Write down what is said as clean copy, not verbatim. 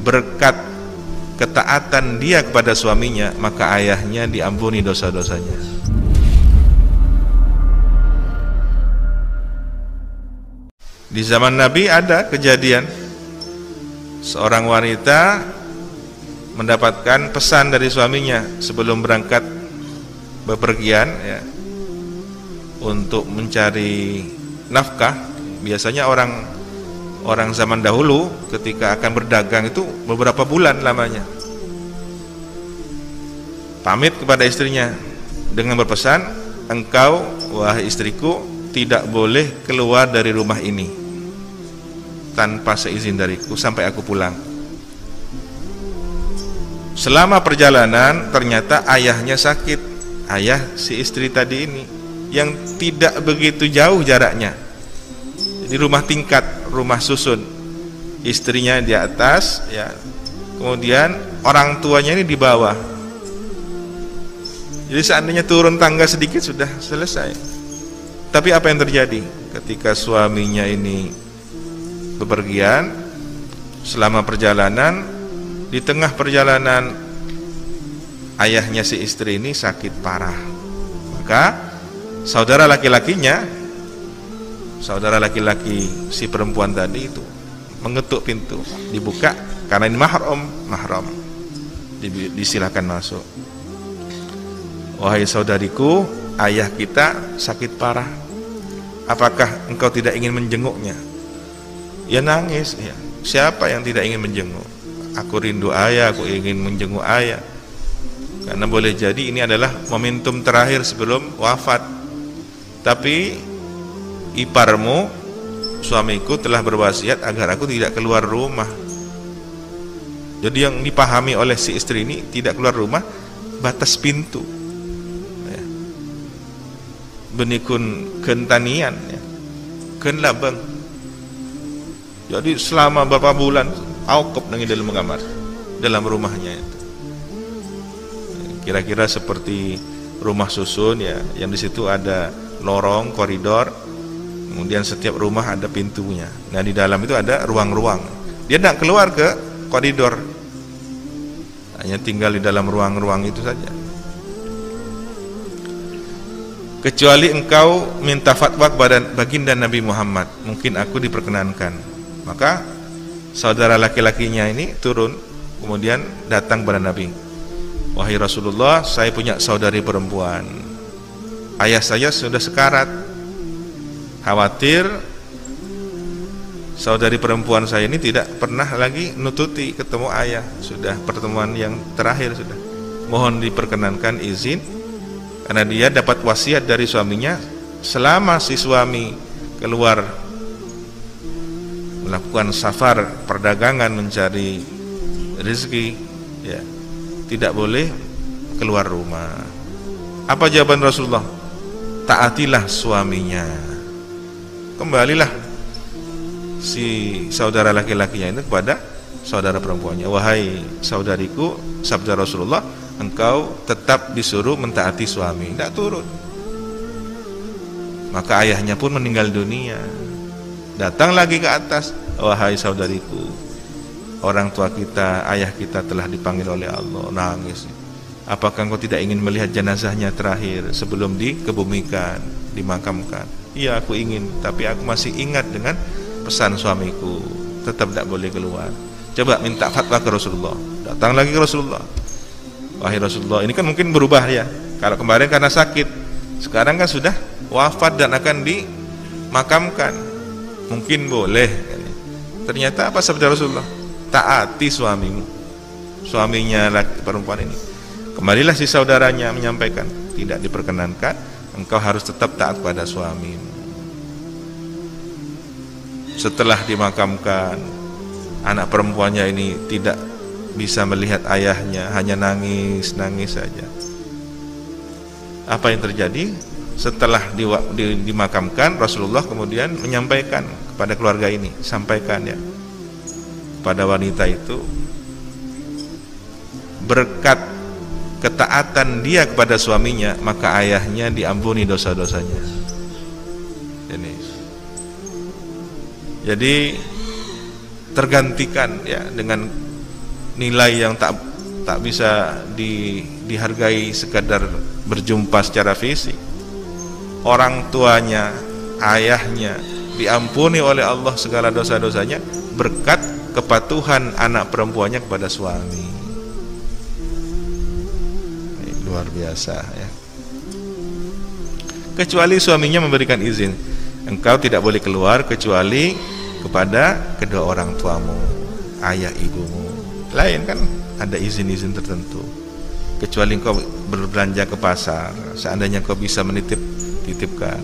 berkat ketaatan dia kepada suaminya, maka ayahnya diampuni dosa-dosanya. Di zaman Nabi ada kejadian seorang wanita mendapatkan pesan dari suaminya sebelum berangkat bepergian, ya, untuk mencari nafkah. Biasanya orang zaman dahulu ketika akan berdagang itu beberapa bulan lamanya. Pamit kepada istrinya dengan berpesan, engkau wahai istriku tidak boleh keluar dari rumah ini tanpa seizin dariku sampai aku pulang. Selama perjalanan ternyata ayahnya sakit, ayah si istri tadi ini, yang tidak begitu jauh jaraknya. Di rumah tingkat, rumah susun, istrinya di atas, ya, kemudian orang tuanya ini di bawah. Jadi seandainya turun tangga sedikit sudah selesai. Tapi apa yang terjadi ketika suaminya ini bepergian, selama perjalanan, di tengah perjalanan ayahnya si istri ini sakit parah. Maka saudara laki-laki si perempuan tadi itu mengetuk pintu, dibuka karena ini mahram, disilakan masuk. Wahai saudariku, ayah kita sakit parah, apakah engkau tidak ingin menjenguknya? Ya nangis, ya. Siapa yang tidak ingin menjenguk? Aku rindu ayah, aku ingin menjenguk ayah. Karena boleh jadi ini adalah momentum terakhir sebelum wafat. Tapi iparmu, suamiku telah berwasiat agar aku tidak keluar rumah. Jadi yang dipahami oleh si istri ini tidak keluar rumah, batas pintu, ya. Benikun kentanian, ya. Ken labang. Jadi selama beberapa bulan aukop nangi dalam kamar, dalam rumahnya itu. Kira-kira seperti rumah susun, ya, yang di situ ada lorong, koridor, kemudian setiap rumah ada pintunya. Nah di dalam itu ada ruang-ruang. Dia tidak keluar ke koridor, hanya tinggal di dalam ruang-ruang itu saja. Kecuali engkau minta fatwa kepada baginda Nabi Muhammad, mungkin aku diperkenankan. Maka saudara laki-lakinya ini turun, kemudian datang kepada Nabi. Wahai Rasulullah, saya punya saudari perempuan, ayah saya sudah sekarat, khawatir saudari perempuan saya ini tidak pernah lagi nututi ketemu ayah, sudah pertemuan yang terakhir sudah. Mohon diperkenankan izin, karena dia dapat wasiat dari suaminya, selama si suami keluar melakukan safar perdagangan mencari rezeki, ya, tidak boleh keluar rumah. Apa jawaban Rasulullah? Taatilah suaminya. Kembalilah si saudara laki-lakinya itu kepada saudara perempuannya. Wahai saudariku, sabda Rasulullah, engkau tetap disuruh mentaati suami, tidak turun. Maka ayahnya pun meninggal dunia. Datang lagi ke atas, wahai saudariku, orang tua kita, ayah kita telah dipanggil oleh Allah. Nangis. Apakah engkau tidak ingin melihat jenazahnya terakhir sebelum dikebumikan, dimakamkan? Iya, aku ingin, tapi aku masih ingat dengan pesan suamiku, tetap tidak boleh keluar. Coba minta fatwa ke Rasulullah. Datang lagi ke Rasulullah. Wahai Rasulullah, ini kan mungkin berubah, ya. Kalau kemarin karena sakit, sekarang kan sudah wafat dan akan dimakamkan. Mungkin boleh. Ternyata apa sabda Rasulullah? Taati suamimu. Suaminya laki perempuan ini. Kembalilah si saudaranya menyampaikan, tidak diperkenankan, engkau harus tetap taat pada suamimu. Setelah dimakamkan, anak perempuannya ini tidak bisa melihat ayahnya, hanya nangis saja. Apa yang terjadi? Setelah dimakamkan, Rasulullah kemudian menyampaikan kepada keluarga ini, sampaikan, ya, kepada wanita itu, berkat ketaatan dia kepada suaminya, maka ayahnya diampuni dosa-dosanya. Jadi tergantikan, ya, dengan nilai yang tak bisa dihargai sekadar berjumpa secara fisik. Orang tuanya, ayahnya diampuni oleh Allah segala dosa-dosanya berkat kepatuhan anak perempuannya kepada suami. Ini luar biasa ya. Kecuali suaminya memberikan izin, engkau tidak boleh keluar kecuali kepada kedua orang tuamu, ayah ibumu. Lain kan ada izin-izin tertentu. Kecuali engkau berbelanja ke pasar, seandainya engkau bisa menitipkan.